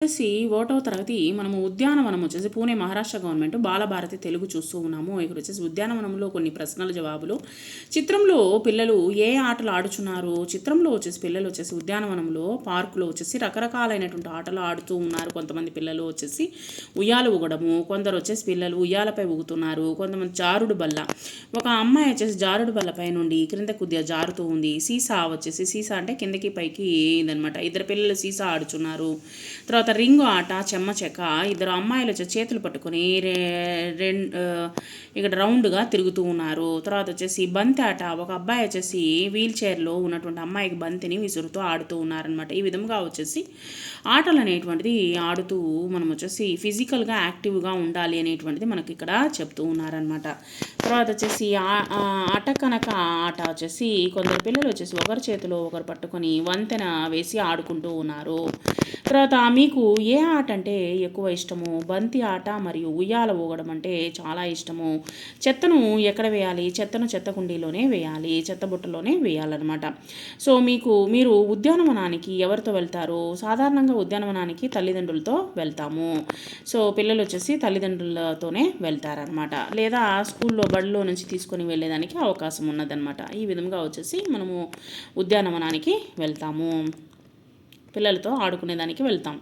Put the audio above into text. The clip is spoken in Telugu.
వచ్చేసి ఒకటవ తరగతి మనము ఉద్యానవనం వచ్చేసి పూణే మహారాష్ట్ర గవర్నమెంట్ బాలభారతి తెలుగు చూస్తూ ఉన్నాము. ఇక్కడ వచ్చేసి ఉద్యానవనంలో కొన్ని ప్రశ్నల జవాబులు. చిత్రంలో పిల్లలు ఏ ఆటలు ఆడుచున్నారు? చిత్రంలో వచ్చేసి పిల్లలు వచ్చేసి ఉద్యానవనంలో పార్కులో వచ్చేసి రకరకాలైనటువంటి ఆటలు ఆడుతూ ఉన్నారు. కొంతమంది పిల్లలు వచ్చేసి ఉయ్యాల ఊగడము, కొందరు వచ్చేసి పిల్లలు ఉయ్యాలపై ఊగుతున్నారు, కొంతమంది జారుడు బల్ల. ఒక అమ్మాయి వచ్చేసి జారుడు బల్లపై నుండి క్రింద కొద్దిగా జారుతూ ఉంది. సీసా వచ్చేసి సీసా అంటే కిందకి పైకి ఇదనమాట. ఇద్దరు పిల్లలు సీసా ఆడుచున్నారు. తర్వాత రింగు ఆట, చెమ్మ చెక్క. ఇద్దరు అమ్మాయిలు వచ్చి చేతులు పట్టుకొని ఇక్కడ రౌండ్గా తిరుగుతూ ఉన్నారు. తర్వాత వచ్చేసి బంతి ఆట. ఒక అబ్బాయి వచ్చేసి వీల్ చైర్లో ఉన్నటువంటి అమ్మాయికి బంతిని విసురుతూ ఆడుతూ ఉన్నారనమాట. ఈ విధంగా వచ్చేసి ఆటలు అనేటువంటిది ఆడుతూ మనం వచ్చేసి ఫిజికల్గా యాక్టివ్గా ఉండాలి అనేటువంటిది మనకి ఇక్కడ చెప్తూ ఉన్నారనమాట. తర్వాత వచ్చేసి అటకనక ఆట వచ్చేసి కొందరు పిల్లలు వచ్చేసి ఒకరి చేతిలో ఒకరు పట్టుకొని వంతెన వేసి ఆడుకుంటూ ఉన్నారు. తర్వాత మీకు ఏ ఆట అంటే ఎక్కువ ఇష్టము? బంతి ఆట మరియు ఉయ్యాల ఊగడం అంటే చాలా ఇష్టము. చెత్తను ఎక్కడ వేయాలి? చెత్తను చెత్త కుండీలోనే వేయాలి, చెత్త బుట్టలోనే వేయాలన్నమాట. సో మీరు ఉద్యానవనానికి ఎవరితో వెళ్తారు? సాధారణంగా ఉద్యానవనానికి తల్లిదండ్రులతో వెళ్తాము. సో పిల్లలు వచ్చేసి తల్లిదండ్రులతోనే వెళ్తారనమాట. లేదా స్కూల్లో బడిలో నుంచి తీసుకొని వెళ్ళేదానికి అవకాశం ఉన్నదన్నమాట. ఈ విధంగా వచ్చేసి మనము ఉద్యానవనానికి వెళ్తాము, పిల్లలతో ఆడుకునేదానికి వెళ్తాం.